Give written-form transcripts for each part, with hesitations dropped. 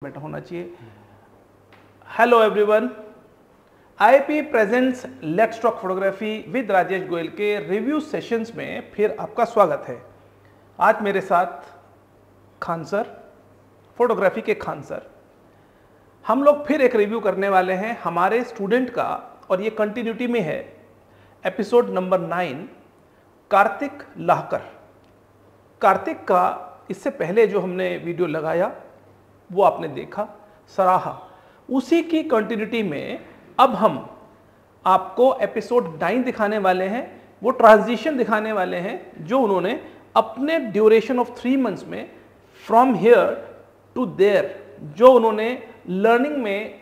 बेटा होना चाहिए। Hello everyone, IP presents let's talk photography with Rajesh Goyal के रिव्यू सेशंस में फिर आपका स्वागत है। आज मेरे साथ खान सर, फोटोग्राफी के खान सर। हम लोग फिर एक रिव्यू करने वाले हैं हमारे स्टूडेंट का, और ये कंटिन्यूटी में है। Episode number 9, Kartik Lahkar. कार्तिक का इससे पहले जो हमने वीडियो लगाया वो आपने देखा, सराहा। उसी की कंटिन्यूटी में अब हम आपको एपिसोड 9 दिखाने वाले हैं। वो ट्रांजिशन दिखाने वाले हैं जो उन्होंने अपने ड्यूरेशन ऑफ 3 मंथ्स में फ्रॉम हियर टू देयर, जो उन्होंने लर्निंग में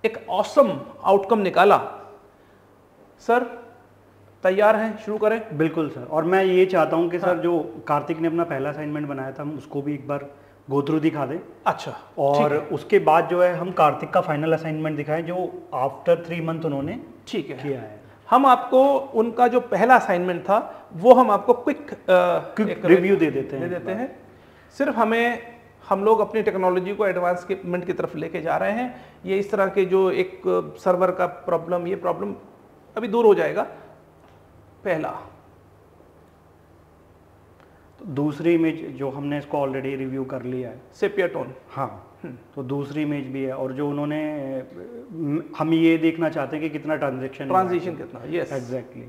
एक ऑसम आउटकम निकाला। सर तैयार हैं, शुरू करें? बिल्कुल सर। और मैं ये चाहता हूं कि सर जो कार्तिक ने अपना पहला असाइनमेंट बनाया था हम उसको भी एक बार गो थ्रू दिखा दें। अच्छा, और उसके बाद जो है हम कार्तिक का फाइनल असाइनमेंट दिखाएं जो आफ्टर 3 मंथ उन्होंने ठीक है किया है। हम आपको उनका जो पहला असाइनमेंट था वो हम आपको क्विक रिव्यू दे देते हैं। सिर्फ हम लोग अपनी टेक्नोलॉजी को एडवांसमेंट की तरफ लेके जा रहे हैं। ये इस तरह के जो एक सर्वर का प्रॉब्लम, ये प्रॉब्लम अभी दूर हो जाएगा। पहला तो दूसरी इमेज जो हमने इसको ऑलरेडी रिव्यू कर लिया है, सेपिया टोन। हाँ, तो दूसरी इमेज भी है। और जो उन्होंने, हम ये देखना चाहते हैं कि कितना ट्रांजिशन कितना। Yes, exactly.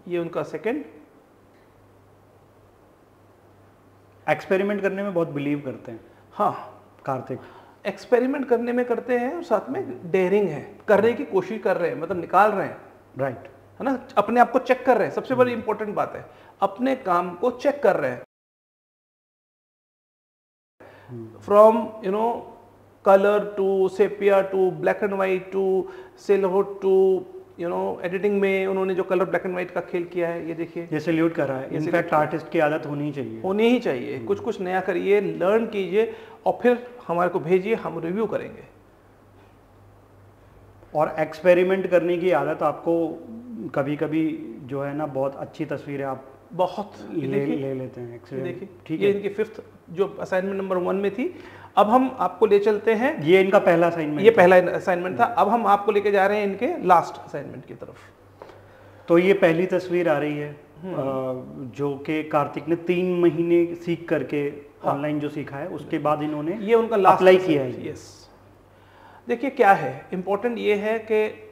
ये उनका सेकंड। एक्सपेरिमेंट करने में बहुत बिलीव करते हैं। हाँ, कार्तिक एक्सपेरिमेंट करने में करते हैं और साथ में डेयरिंग है, करने की कोशिश कर रहे हैं, मतलब निकाल रहे हैं। राइट, है ना, अपने आप को चेक कर रहे हैं। सबसे बड़ी इंपॉर्टेंट बात है, अपने काम को चेक कर रहे हैं। From colour to sepia to black and white to silhouette to editing में उन्होंने जो कलर ब्लैक एंड व्हाइट का खेल किया है, ये देखिए, ये सैल्यूट कर रहा है। इनफैक्ट आर्टिस्ट की आदत होनी चाहिए। कुछ नया करिए, लर्न कीजिए और फिर हमारे को भेजिए, हम रिव्यू करेंगे। और एक्सपेरिमेंट करने की आदत आपको कभी कभी जो है ना, बहुत अच्छी तस्वीरें आप बहुत ले लेते हैं। देखिए, ठीक ये है, इनकी 5th जो असाइनमेंट नंबर 1 में थी। अब हम आपको ले चलते हैं, ये इनका पहला असाइनमेंट, ये पहला असाइनमेंट था। अब हम आपको लेके जा रहे हैं इनके लास्ट असाइनमेंट की तरफ। तो ये पहली तस्वीर आ रही है जो कि कार्तिक ने 3 महीने सीख करके ऑनलाइन जो सीखा है उसके बाद इन्होंने ये उनका लास्ट अप्लाई किया है। यस, देखिए क्या है इम्पोर्टेंट, ये है कि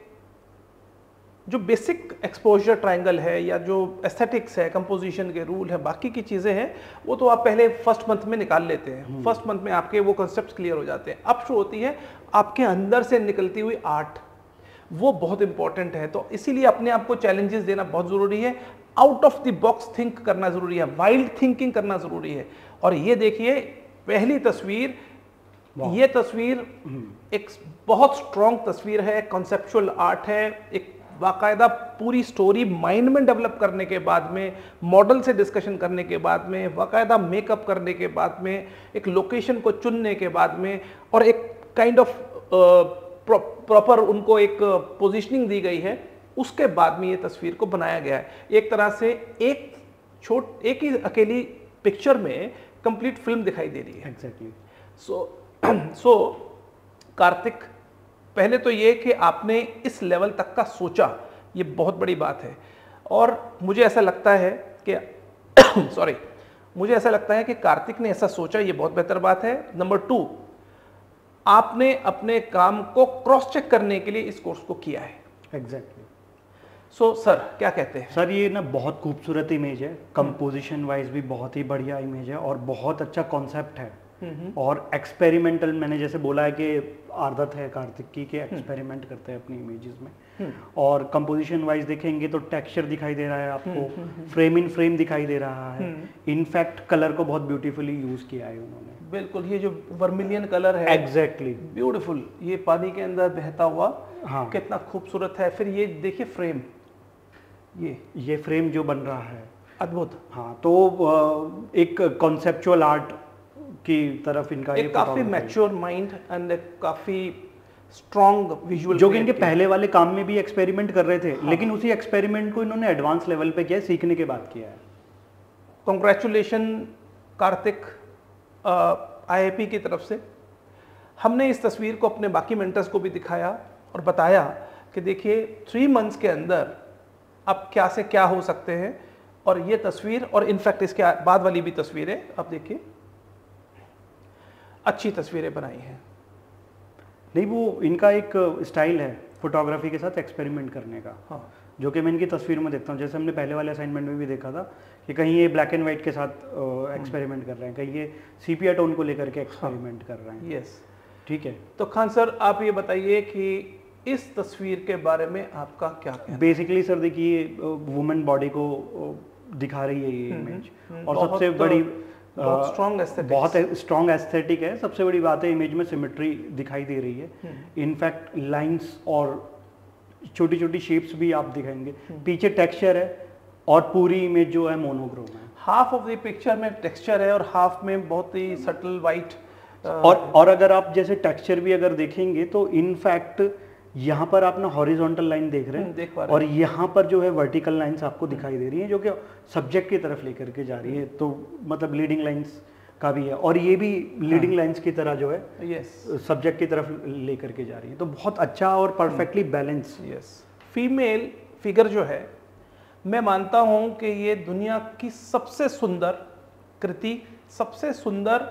जो बेसिक एक्सपोजर ट्रायंगल है या जो एस्थेटिक्स है, कंपोजिशन के रूल है, बाकी की चीज़ें हैं, वो तो आप पहले फर्स्ट मंथ में निकाल लेते हैं। फर्स्ट मंथ में आपके वो कॉन्सेप्ट्स क्लियर हो जाते हैं। अब शुरू होती है आपके अंदर से निकलती हुई आर्ट, वो बहुत इंपॉर्टेंट है। तो इसीलिए अपने आप को चैलेंजेस देना बहुत ज़रूरी है। Out of the box think करना ज़रूरी है, वाइल्ड थिंकिंग करना ज़रूरी है। और ये देखिए पहली तस्वीर, ये तस्वीर एक बहुत स्ट्रॉन्ग तस्वीर है, कॉन्सेप्चुअल आर्ट है। एक बाकायदा पूरी स्टोरी माइंड में डेवलप करने के बाद में, मॉडल से डिस्कशन करने के बाद में, बाकायदा मेकअप करने के बाद में, एक लोकेशन को चुनने के बाद में, और एक काइंड ऑफ प्रॉपर उनको एक पोजीशनिंग दी गई है, उसके बाद में ये तस्वीर को बनाया गया है। एक तरह से एक ही अकेली पिक्चर में कंप्लीट फिल्म दिखाई दे रही है। एग्जैक्टली। सो कार्तिक, पहले तो ये कि आपने इस लेवल तक का सोचा, ये बहुत बड़ी बात है। और मुझे ऐसा लगता है कि मुझे ऐसा लगता है कि कार्तिक ने ऐसा सोचा, ये बहुत बेहतर बात है। नंबर 2, आपने अपने काम को क्रॉस चेक करने के लिए इस कोर्स को किया है। एग्जैक्टली। सो सर क्या कहते हैं? सर ये ना बहुत खूबसूरत इमेज है, कंपोजिशन वाइज भी बहुत ही बढ़िया इमेज है और बहुत अच्छा कॉन्सेप्ट है। और एक्सपेरिमेंटल, मैंने जैसे बोला है कि आदत है कार्तिक की कि एक्सपेरिमेंट करते हैं अपनी इमेजेस में। और कंपोजिशन वाइज देखेंगे तो टेक्सचर दिखाई दे रहा है आपको, फ्रेम इन फ्रेम दिखाई दे रहा है। इनफैक्ट कलर को बहुत ब्यूटीफुली यूज किया है उन्होंने। बिल्कुल, ये जो वर्मिलियन कलर है, एग्जैक्टली ब्यूटीफुल, ये पानी के अंदर बहता हुआ, हाँ, कितना खूबसूरत है। फिर ये देखिए फ्रेम, ये फ्रेम जो बन रहा है, अद्भुत। हाँ, तो एक कॉन्सेप्चुअल आर्ट की तरफ इनका एक काफी मैच्योर माइंड एंड काफी स्ट्रॉन्ग विजुअल, जो कि इनके पहले वाले काम में भी एक्सपेरिमेंट कर रहे थे। हाँ, लेकिन उसी एक्सपेरिमेंट को इन्होंने एडवांस लेवल पे किया है, सीखने के बाद किया है। कॉन्ग्रेचुलेशन कार्तिक, IIP की तरफ से। हमने इस तस्वीर को अपने बाकी मेंटर्स को भी दिखाया और बताया कि देखिए 3 मंथ्स के अंदर अब क्या से क्या हो सकते हैं। और ये तस्वीर और इनफैक्ट इसके बाद वाली भी तस्वीरें आप देखिए, अच्छी तस्वीरें बनाई हैं। नहीं, वो इनका एक स्टाइल है फोटोग्राफी के साथ एक्सपेरिमेंट करने का। हाँ, जो कि मैं इनकी तस्वीर में देखता हूँ, जैसे हमने पहले वाले असाइनमेंट में भी देखा था कि कहीं ये ब्लैक एंड वाइट के साथ एक्सपेरिमेंट कर रहे हैं, कहीं ये सीपिया टोन को लेकर के एक्सपेरिमेंट कर रहे हैं। यस, ठीक है। तो खान सर आप ये बताइए कि इस तस्वीर के बारे में आपका क्या कहना है? बेसिकली सर देखिए, वुमेन बॉडी को दिखा रही है ये इमेज, और सबसे बड़ी बहुत स्ट्रॉन्ग एस्थेटिक्स, बहुत स्ट्रॉन्ग एस्थेटिक है। सबसे बड़ी बात है इमेज में सिमेट्री दिखाई दे रही है। इनफैक्ट लाइंस और छोटी छोटी शेप्स भी आप दिखाएंगे, पीछे टेक्सचर है और पूरी इमेज जो है मोनोक्रोम है। हाफ ऑफ द पिक्चर में टेक्सचर है और हाफ में बहुत ही सटल वाइट। और अगर आप जैसे टेक्सचर भी अगर देखेंगे तो इनफैक्ट यहाँ पर आप ना हॉरिजॉन्टल लाइन देख रहे हैं, देख पा रहे और यहाँ पर जो है वर्टिकल लाइंस आपको दिखाई दे रही हैं, जो कि सब्जेक्ट की तरफ लेकर के जा रही है। तो मतलब लीडिंग लाइंस का भी है, और ये भी लीडिंग लाइंस की तरह जो है सब्जेक्ट की तरफ लेकर के जा रही है। तो बहुत अच्छा और perfectly balance. Yes, female figure जो है, मैं मानता हूँ कि ये दुनिया की सबसे सुंदर कृति, सबसे सुंदर।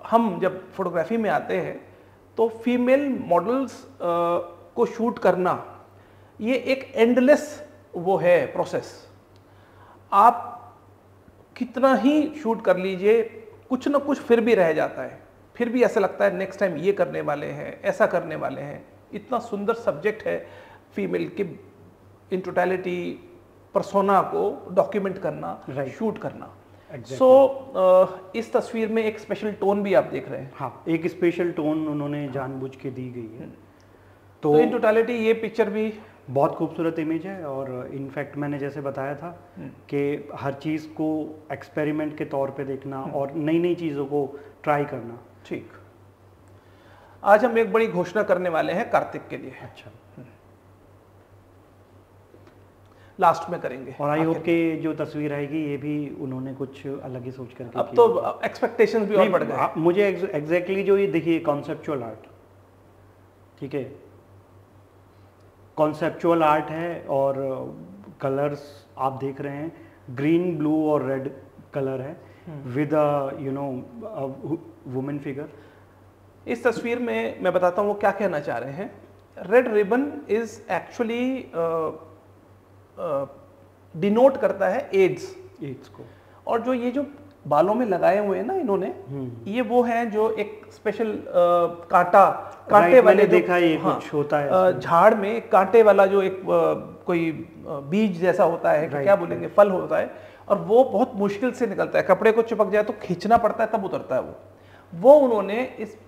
हम जब फोटोग्राफी में आते हैं तो फीमेल मॉडल्स को शूट करना ये एक एंडलेस वो है प्रोसेस। आप कितना ही शूट कर लीजिए, कुछ ना कुछ फिर भी रह जाता है, फिर भी ऐसा लगता है नेक्स्ट टाइम ये करने वाले हैं, ऐसा करने वाले हैं। इतना सुंदर सब्जेक्ट है फीमेल की इन टोटलिटी पर्सोना को डॉक्यूमेंट करना, शूट करना। इस तस्वीर में एक स्पेशल टोन भी आप देख रहे हैं। हाँ, एक स्पेशल टोन उन्होंने जानबूझ के दी गई है। तो इन टोटलिटी ये पिक्चर भी बहुत खूबसूरत इमेज है। और इनफैक्ट मैंने जैसे बताया था कि हर चीज़ को एक्सपेरिमेंट के तौर पे देखना और नई नई चीज़ों को ट्राई करना। ठीक, आज हम एक बड़ी घोषणा करने वाले हैं कार्तिक के लिए। अच्छा, लास्ट में करेंगे। और आई होप कि जो तस्वीर आएगी ये भी उन्होंने कुछ अलग ही सोच करके अब तो एक्सपेक्टेशंस भी और बढ़ गए। मुझे एग्जैक्टली जो ये देखिए कॉन्सेप्चुअल आर्ट, ठीक है, कॉन्सेप्चुअल आर्ट है। और कलर्स आप देख रहे हैं, ग्रीन, ब्लू और रेड कलर है with you know women figure. इस तस्वीर में मैं बताता हूँ वो क्या कहना चाह रहे हैं। Red ribbon is actually denote करता है एड्स को। और जो ये जो बालों में लगाए हुए हैं ना इन्होंने, ये वो हैं जो एक स्पेशल कांटे वाले देखा ये कुछ होता है झाड़ में कांटे वाला जो एक कोई बीज जैसा होता है, क्या बोलेंगे, फल होता है, और वो बहुत मुश्किल से निकलता है। कपड़े को चिपक जाए तो खींचना पड़ता है, तब उतरता है वो उन्होंने इस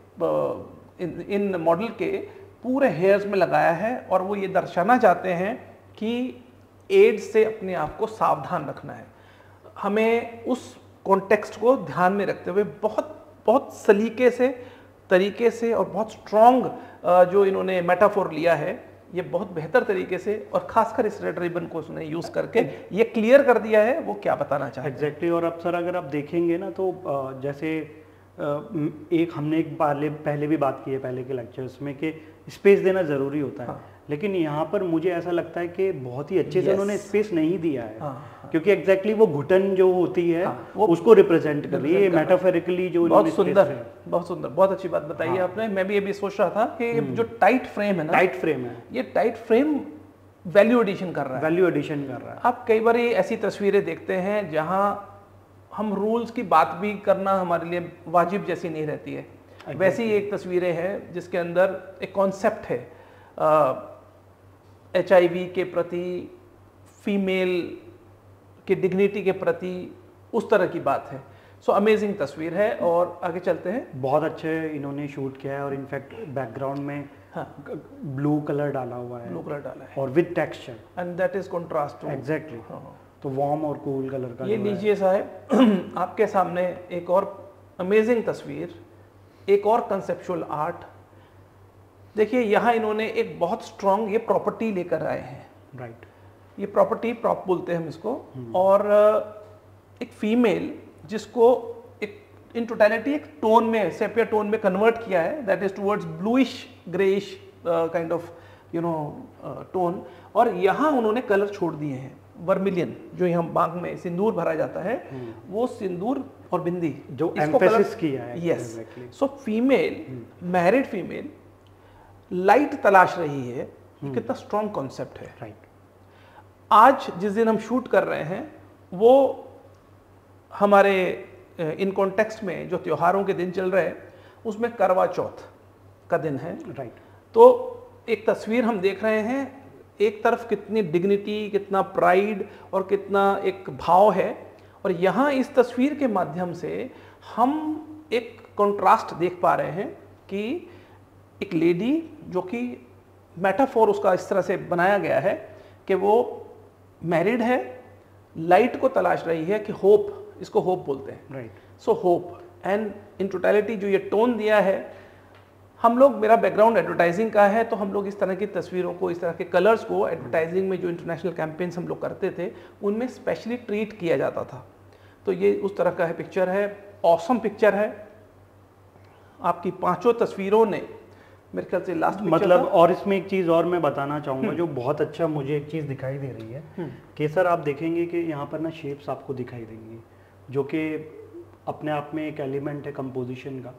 इन मॉडल के पूरे हेयर्स में लगाया है। और वो ये दर्शाना चाहते हैं कि एड्स से अपने आप को सावधान रखना है। हमें उस कॉन्टेक्स्ट को ध्यान में रखते हुए बहुत सलीके से, तरीके से और बहुत स्ट्रॉन्ग जो इन्होंने मेटाफोर लिया है, ये बहुत बेहतर तरीके से, और खासकर इस रेड रिबन को उसने यूज करके ये क्लियर कर दिया है वो क्या बताना चाहते हैं। एग्जैक्टली। और अब सर अगर आप देखेंगे ना तो जैसे हमने एक पहले भी बात की है पहले के लेक्चर्स में कि स्पेस देना ज़रूरी होता है। हाँ। लेकिन यहाँ पर मुझे ऐसा लगता है कि बहुत ही अच्छे से उन्होंने स्पेस नहीं दिया है। हाँ। क्योंकि एग्जैक्टली वो घुटन जो होती है वो उसको रिप्रेजेंट कर रही है मेटाफोरिकली। जो बहुत सुंदर, बहुत अच्छी बात बताई है आपने। मैं भी ये भी सोच रहा था कि जो टाइट फ्रेम है ना, ये टाइट फ्रेम वैल्यू एडिशन कर रहा है। आप कई बार ऐसी तस्वीरें देखते हैं जहाँ हम रूल्स की बात भी करना हमारे लिए वाजिब जैसी नहीं रहती है। वैसी एक तस्वीरें हैं जिसके अंदर एक कॉन्सेप्ट है HIV के प्रति, फीमेल के डिग्निटी के प्रति, उस तरह की बात है। सो अमेजिंग तस्वीर है। और आगे चलते हैं। बहुत अच्छे इन्होंने शूट किया है और इनफैक्ट बैकग्राउंड में ब्लू कलर डाला हुआ है और with texture and that is contrast. Exactly. तो वार्म और कूल कलर का ये लीजिए साहब आपके सामने एक और अमेजिंग तस्वीर, एक और कंसेप्चुअल आर्ट। देखिए यहाँ इन्होंने एक बहुत स्ट्रॉन्ग ये प्रॉपर्टी लेकर आए हैं। राइट। ये प्रॉपर्टी प्रॉप बोलते हैं हम इसको। और एक फीमेल जिसको एक इन टोटलिटी एक टोन में, सेपिया टोन में कन्वर्ट किया है, that is towards bluish greyish kind of tone. और यहाँ उन्होंने कलर छोड़ दिए हैं, वर्मिलियन, जो यहाँ बांग में सिंदूर भरा जाता है, वो सिंदूर और बिंदी जो एम्फेसिस किया है। Yes, so female, married female light तलाश रही है, कितना स्ट्रॉन्ग कॉन्सेप्ट है। राइट। आज जिस दिन हम शूट कर रहे हैं वो हमारे इन कॉन्टेक्स्ट में जो त्योहारों के दिन चल रहे हैं उसमें करवा चौथ का दिन है। राइट। तो एक तस्वीर हम देख रहे हैं, एक तरफ कितनी डिग्निटी, कितना प्राइड और कितना एक भाव है, और यहाँ इस तस्वीर के माध्यम से हम एक कंट्रास्ट देख पा रहे हैं कि एक लेडी जो कि मेटाफोर उसका इस तरह से बनाया गया है कि वो मैरिड है, लाइट को तलाश रही है कि होप, इसको होप बोलते हैं। Right. So hope and in totality जो ये टोन दिया है, हम लोग, मेरा बैकग्राउंड एडवर्टाइजिंग का है, तो हम लोग इस तरह की तस्वीरों को, इस तरह के कलर्स को एडवर्टाइजिंग में जो इंटरनेशनल कैंपेन्स हम लोग करते थे उनमें स्पेशली ट्रीट किया जाता था। तो ये उस तरह का है पिक्चर है, ऑसम पिक्चर है। आपकी पांचों तस्वीरों ने मेरे ख्याल से लास्ट मतलब, और इसमें एक चीज़ और मैं बताना चाहूँगा जो बहुत अच्छा मुझे एक चीज़ दिखाई दे रही है कि सर आप देखेंगे कि यहाँ पर ना शेप्स आपको दिखाई देंगी जो कि अपने आप में एक एलिमेंट है कंपोजिशन का।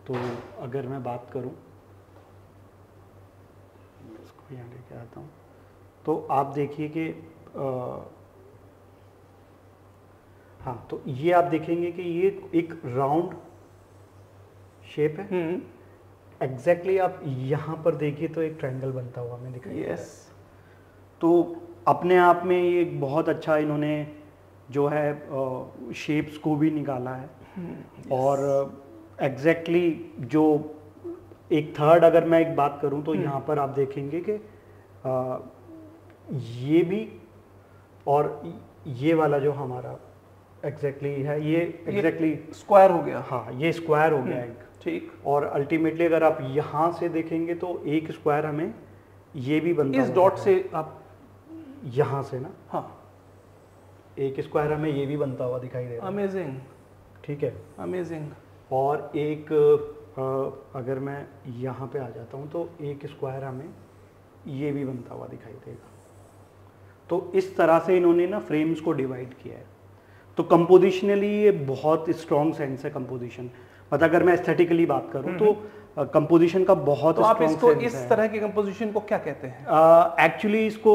तो अगर मैं बात करूँ, इसको यहाँ लेके आता हूँ, तो आप देखिए कि हाँ, तो ये आप देखेंगे कि ये एक राउंड शेप है। एग्जैक्टली आप यहाँ पर देखिए तो एक ट्रायंगल बनता हुआ हमें दिखाई देता है। तो अपने आप में ये बहुत अच्छा इन्होंने जो है शेप्स को भी निकाला है। और एग्जैक्टली जो एक थर्ड, अगर मैं एक बात करूं तो यहाँ पर आप देखेंगे कि ये भी और ये वाला जो हमारा एग्जैक्टली है, ये एग्जैक्टली स्क्वायर हो गया। हाँ, ये स्क्वायर हो गया एक। ठीक। और अल्टीमेटली अगर आप यहाँ से देखेंगे तो एक स्क्वायर हमें ये भी बनता इस डॉट से आप यहाँ से ना, हाँ, एक स्क्वायर हमें ये भी बनता हुआ दिखाई दे रहा है। अमेजिंग। ठीक है, अमेजिंग। और एक अगर मैं यहाँ पे आ जाता हूँ तो एक स्क्वायर हमें ये भी बनता हुआ दिखाई देगा। तो इस तरह से इन्होंने ना फ्रेम्स को डिवाइड किया है। तो कंपोजिशनली ये बहुत स्ट्रॉन्ग सेंस है कंपोजिशन। मतलब अगर मैं एस्थेटिकली बात करूं तो कंपोजिशन का बहुत तो आप स्ट्रॉन्ग इसको सेंस इस है। तरह की कंपोजिशन को क्या कहते हैं? एक्चुअली इसको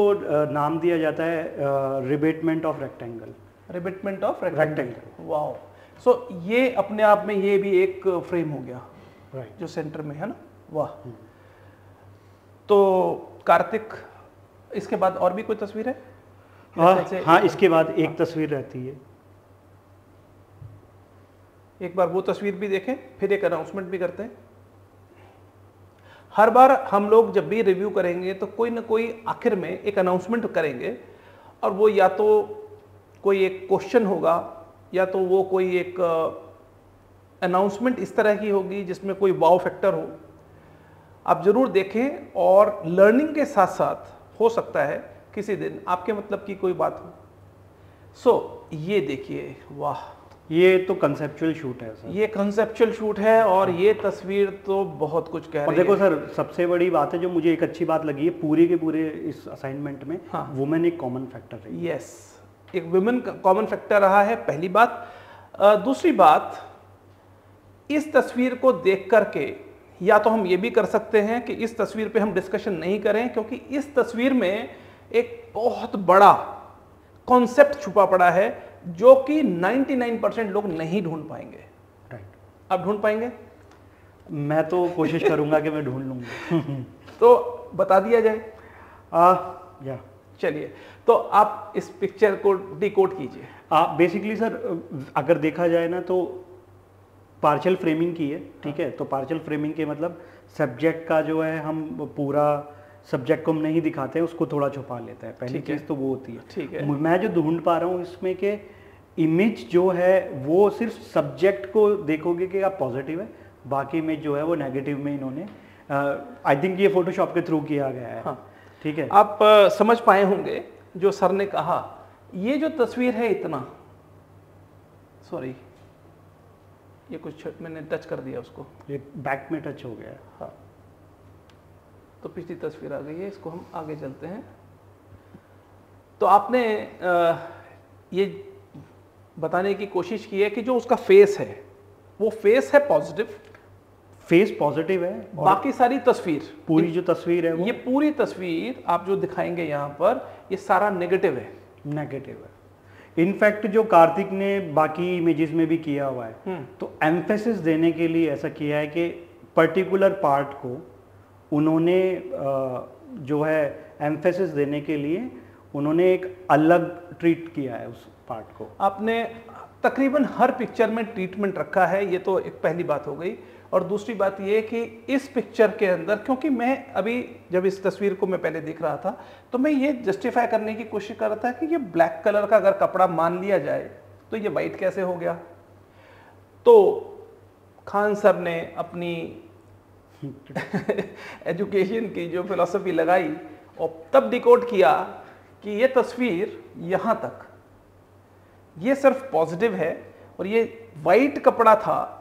नाम दिया जाता है rabatment of rectangle. Rabatment of rectangle. Wow. So ये अपने आप में ये भी एक फ्रेम हो गया, राइट, जो सेंटर में है ना। वाह। तो कार्तिक, इसके बाद और भी कोई तस्वीर है? हाँ, इसके बाद एक तस्वीर रहती है। एक बार वो तस्वीर भी देखें, फिर एक अनाउंसमेंट भी करते हैं। हर बार हम लोग जब भी रिव्यू करेंगे तो कोई ना कोई आखिर में एक अनाउंसमेंट करेंगे, और वो या तो कोई एक क्वेश्चन होगा या तो वो कोई एक अनाउंसमेंट इस तरह की होगी जिसमें कोई वाव फैक्टर हो। आप जरूर देखें, और लर्निंग के साथ साथ हो सकता है किसी दिन आपके मतलब की कोई बात हो। सो ये देखिए, वाह, ये तो कंसेप्चुअल शूट है सर। ये कंसेप्चुअल शूट है, और ये तस्वीर तो बहुत कुछ कह रही है। और देखो सर, सबसे बड़ी बात है जो मुझे एक अच्छी बात लगी है पूरे के पूरे इस असाइनमेंट में, हाँ, वुमेन एक कॉमन फैक्टर है। यस, एक वुमेन कॉमन फैक्टर रहा है, पहली बात। दूसरी बात, इस तस्वीर को देख करके या तो हम ये भी कर सकते हैं कि इस तस्वीर पे हम डिस्कशन नहीं करें, क्योंकि इस तस्वीर में एक बहुत बड़ा कॉन्सेप्ट छुपा पड़ा है जो कि 99% लोग नहीं ढूंढ पाएंगे। राइट। आप ढूंढ पाएंगे? मैं तो कोशिश करूंगा कि मैं ढूंढ लूंगा। तो बता दिया जाए। या चलिए, तो आप इस पिक्चर को डिकोड कीजिए। बेसिकली सर, अगर देखा जाए ना तो पार्शियल फ्रेमिंग की है। ठीक है, तो पार्शियल फ्रेमिंग के मतलब सब्जेक्ट का जो है, हम पूरा सब्जेक्ट को हम नहीं दिखाते हैं, उसको थोड़ा छुपा लेता है। पहली चीज़ तो वो होती है। ठीक है। मैं जो ढूंढ पा रहा हूँ इसमें के इमेज जो है वो सिर्फ सब्जेक्ट को देखोगे कि आप पॉजिटिव है, बाकी इमेज जो है वो नेगेटिव में इन्होंने आई थिंक ये फोटोशॉप के थ्रू किया गया है। हाँ, ठीक है। आप समझ पाए होंगे जो सर ने कहा। ये जो तस्वीर है, इतना, सॉरी, ये कुछ मैंने टच कर दिया उसको, ये बैक में टच हो गया है। हाँ, तो पिछली तस्वीर आ गई है, इसको हम आगे चलते हैं। तो आपने ये बताने की कोशिश की है कि जो उसका फेस है वो फेस है पॉजिटिव, फेस पॉजिटिव है, और बाकी सारी तस्वीर, पूरी जो तस्वीर है वो ये पूरी तस्वीर आप जो दिखाएंगे यहाँ पर, ये सारा नेगेटिव है। नेगेटिव है। इनफैक्ट जो कार्तिक ने बाकी इमेजेस में भी किया हुआ है, तो एम्फेसिस देने के लिए ऐसा किया है कि पर्टिकुलर पार्ट को उन्होंने जो है एम्फेसिस देने के लिए उन्होंने एक अलग ट्रीट किया है उस पार्ट को। आपने तकरीबन हर पिक्चर में ट्रीटमेंट रखा है, ये तो एक पहली बात हो गई। और दूसरी बात ये कि इस पिक्चर के अंदर, क्योंकि मैं अभी जब इस तस्वीर को मैं पहले देख रहा था तो मैं ये जस्टिफाई करने की कोशिश कर रहा था कि ये ब्लैक कलर का अगर कपड़ा मान लिया जाए तो ये वाइट कैसे हो गया। तो खान सर ने अपनी एजुकेशन की जो फिलॉसफी लगाई और तब डिकोड किया कि ये तस्वीर यहाँ तक ये सिर्फ पॉजिटिव है और ये वाइट कपड़ा था,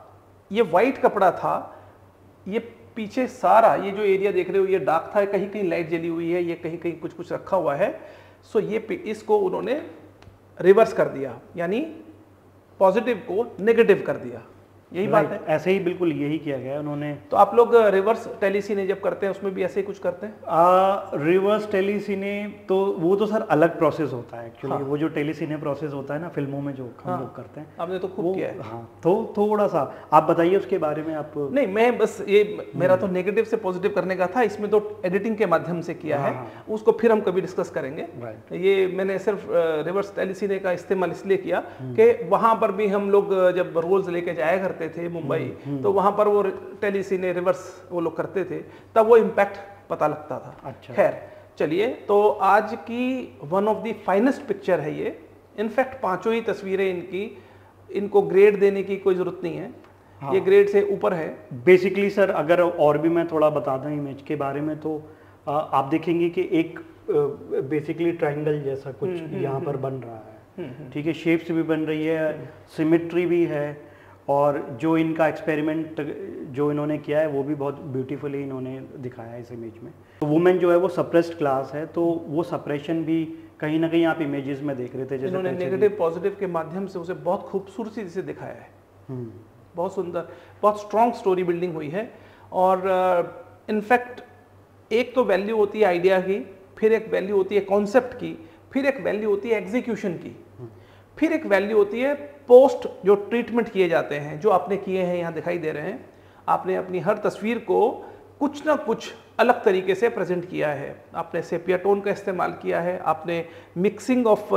ये वाइट कपड़ा था, ये पीछे सारा ये जो एरिया देख रहे हो ये डार्क था, कहीं कहीं लाइट जली हुई है, ये कहीं कहीं कुछ कुछ रखा हुआ है। सो ये इसको उन्होंने रिवर्स कर दिया, यानी पॉजिटिव को नेगेटिव कर दिया, यही बात है। ऐसे ही बिल्कुल यही किया गया उन्होंने। तो आप लोग रिवर्स टेलीसीने जब करते हैं उसमें भी ऐसे ही कुछ करते हैं? रिवर्स टेलीसीने तो वो तो सर अलग प्रोसेस होता है एक्चुअली। हाँ। वो जो टेलीसीने प्रोसेस होता है ना फिल्मों में जो हम लोग करते हैं, आपने तो खूब किया है। हाँ, तो थोड़ा सा आप बताइए उसके बारे में। आप नहीं, मैं बस ये मेरा तो नेगेटिव से पॉजिटिव करने का था, इसमें तो एडिटिंग के माध्यम से किया है, उसको फिर हम कभी डिस्कस करेंगे। ये मैंने सिर्फ रिवर्स टेलीसीने का इस्तेमाल इसलिए किया कि वहां पर भी हम लोग जब रोल्स लेके जाया करते थे मुंबई, तो वहां पर वो टेलीसीने रिवर्स वो लोग करते थे, तब वो इम्पैक्ट पता लगता था। अच्छा। खैर चलिए, तो आज की one of the finest picture है ये। इनफैक्ट पांचों ही तस्वीरें इनको ग्रेड देने की कोई जरूरत नहीं है। हाँ। ये ग्रेड से ऊपर है बेसिकली। सर अगर और भी मैं थोड़ा बता दूं इमेज के बारे में, तो आप देखेंगे कि एक बेसिकली ट्रायंगल जैसा कुछ यहाँ पर बन रहा है, ठीक है, शेप्स भी बन रही है, सिमेट्री भी है, और जो इनका एक्सपेरिमेंट जो इन्होंने किया है वो भी बहुत ब्यूटीफुली इन्होंने दिखाया है इस इमेज में। तो वुमेन जो है वो सप्रेस्ड क्लास है, तो वो सप्रेशन भी कहीं ना कहीं आप इमेजेस में देख रहे थे, जैसे इन्होंने नेगेटिव पॉजिटिव के माध्यम से उसे बहुत खूबसूरती से दिखाया है। बहुत सुंदर, बहुत स्ट्रॉन्ग स्टोरी बिल्डिंग हुई है। और इनफैक्ट एक तो वैल्यू होती है आइडिया की, फिर एक वैल्यू होती है कॉन्सेप्ट की, फिर एक वैल्यू होती है एग्जीक्यूशन की, फिर एक वैल्यू होती है पोस्ट जो ट्रीटमेंट किए जाते हैं, जो आपने किए हैं यहाँ दिखाई दे रहे हैं। आपने अपनी हर तस्वीर को कुछ ना कुछ अलग तरीके से प्रेजेंट किया है। आपने सेपिया टोन का इस्तेमाल किया है, आपने mixing of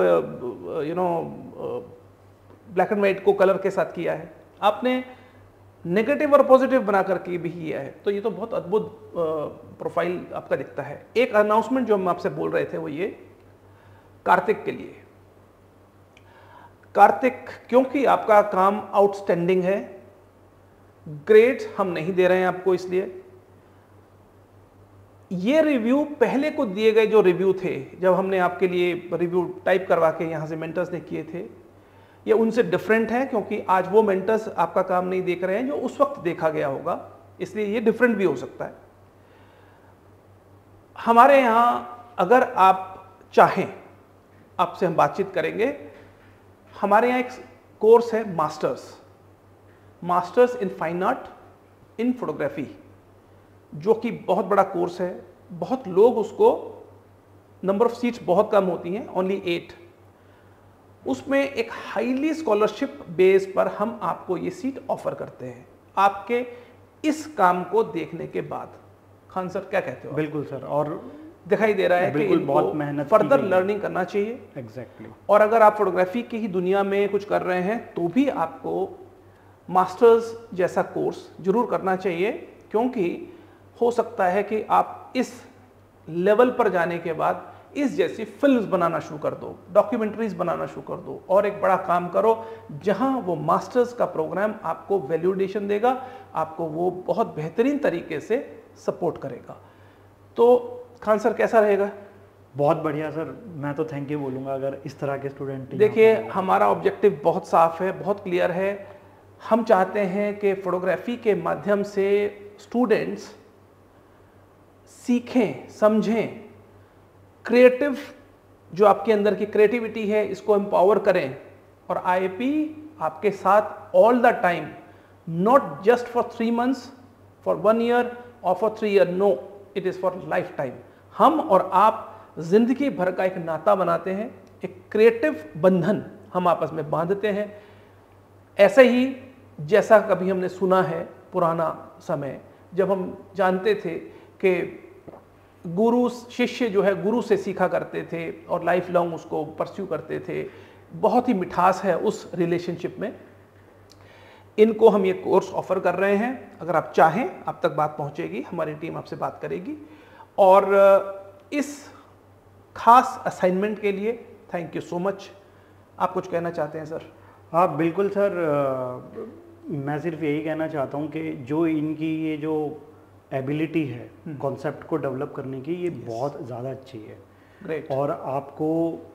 black and white को कलर के साथ किया है, आपने नेगेटिव और पॉजिटिव बना करके भी किया है। तो ये तो बहुत अद्भुत प्रोफाइल आपका दिखता है। एक अनाउंसमेंट जो हम आपसे बोल रहे थे वो ये कार्तिक के लिए। कार्तिक, क्योंकि आपका काम आउटस्टैंडिंग है, ग्रेड हम नहीं दे रहे हैं आपको, इसलिए ये रिव्यू पहले को दिए गए जो रिव्यू थे, जब हमने आपके लिए रिव्यू टाइप करवा के यहाँ से मेंटर्स ने किए थे, ये उनसे डिफरेंट है, क्योंकि आज वो मेंटर्स आपका काम नहीं देख रहे हैं जो उस वक्त देखा गया होगा, इसलिए ये डिफरेंट भी हो सकता है। हमारे यहाँ अगर आप चाहें, आपसे हम बातचीत करेंगे। हमारे यहाँ एक कोर्स है masters in fine art in photography, जो कि बहुत बड़ा कोर्स है। बहुत लोग उसको, नंबर ऑफ सीट्स बहुत कम होती हैं, ओनली 8। उसमें एक हाईली स्कॉलरशिप बेस पर हम आपको ये सीट ऑफर करते हैं आपके इस काम को देखने के बाद। खान सर क्या कहते हो? बिल्कुल सर, और दिखाई दे रहा है कि बहुत मेहनत फर्दर लर्निंग करना चाहिए। एग्जैक्टली। और अगर आप फोटोग्राफी की ही दुनिया में कुछ कर रहे हैं तो भी आपको मास्टर्स जैसा कोर्स जरूर करना चाहिए, क्योंकि हो सकता है कि आप इस लेवल पर जाने के बाद इस जैसी फिल्म्स बनाना शुरू कर दो, डॉक्यूमेंट्रीज बनाना शुरू कर दो, और एक बड़ा काम करो जहां वो मास्टर्स का प्रोग्राम आपको वैल्यूडेशन देगा, आपको वो बहुत बेहतरीन तरीके से सपोर्ट करेगा। तो खान सर कैसा रहेगा? बहुत बढ़िया सर, मैं तो थैंक यू बोलूँगा अगर इस तरह के स्टूडेंट। देखिए, हमारा ऑब्जेक्टिव बहुत साफ है, बहुत क्लियर है। हम चाहते हैं कि फोटोग्राफी के माध्यम से स्टूडेंट्स सीखें, समझें, क्रिएटिव जो आपके अंदर की क्रिएटिविटी है इसको एम्पावर करें, और आईएपी आपके साथ all the time, not just for 3 months, for 1 year और for 3 years, no, it is for life time. हम और आप जिंदगी भर का एक नाता बनाते हैं, एक क्रिएटिव बंधन हम आपस में बांधते हैं। ऐसे ही जैसा कभी हमने सुना है पुराना समय, जब हम जानते थे कि गुरु शिष्य जो है गुरु से सीखा करते थे और लाइफ लॉन्ग उसको परस्यू करते थे। बहुत ही मिठास है उस रिलेशनशिप में। इनको हम ये कोर्स ऑफर कर रहे हैं, अगर आप चाहें आप तक बात पहुंचेगी, हमारी टीम आपसे बात करेगी। और इस खास असाइनमेंट के लिए थैंक यू सो मच। आप कुछ कहना चाहते हैं सर? हाँ बिल्कुल सर, मैं सिर्फ यही कहना चाहता हूँ कि जो इनकी ये जो एबिलिटी है कॉन्सेप्ट को डेवलप करने की, ये बहुत ज़्यादा अच्छी है। ग्रेट। और आपको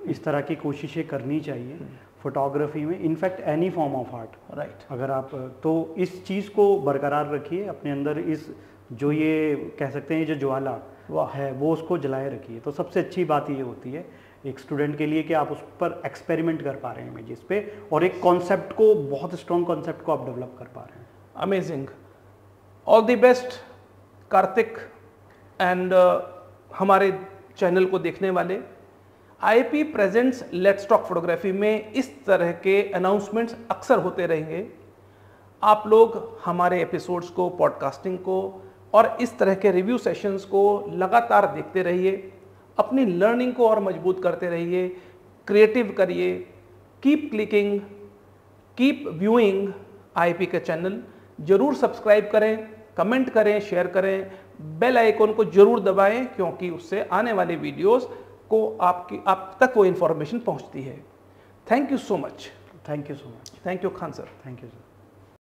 इस तरह की कोशिशें करनी चाहिए फोटोग्राफी में, in fact any form of art. Right. अगर आप तो इस चीज़ को बरकरार रखिए अपने अंदर, इस जो ये कह सकते हैं जो ज्वाला है वो उसको जलाए रखिए। तो सबसे अच्छी बात ये होती है एक स्टूडेंट के लिए कि आप उस पर एक्सपेरिमेंट कर पा रहे हैं इमेजेस पे, और एक कॉन्सेप्ट को, बहुत स्ट्रॉन्ग कॉन्सेप्ट को आप डेवलप कर पा रहे हैं। Amazing. All the best Kartik and हमारे चैनल को देखने वाले। IP presents let's talk photography में इस तरह के अनाउंसमेंट्स अक्सर होते रहेंगे। आप लोग हमारे एपिसोड्स को, पॉडकास्टिंग को और इस तरह के रिव्यू सेशंस को लगातार देखते रहिए, अपनी लर्निंग को और मजबूत करते रहिए, क्रिएटिव करिए, keep clicking, keep viewing IP के चैनल। जरूर सब्सक्राइब करें, कमेंट करें, शेयर करें, बेल आइकन को जरूर दबाएं, क्योंकि उससे आने वाले वीडियोस को आप तक वो इन्फॉर्मेशन पहुंचती है। Thank you so much. Thank you so much. Thank you Khan sir. Thank you sir.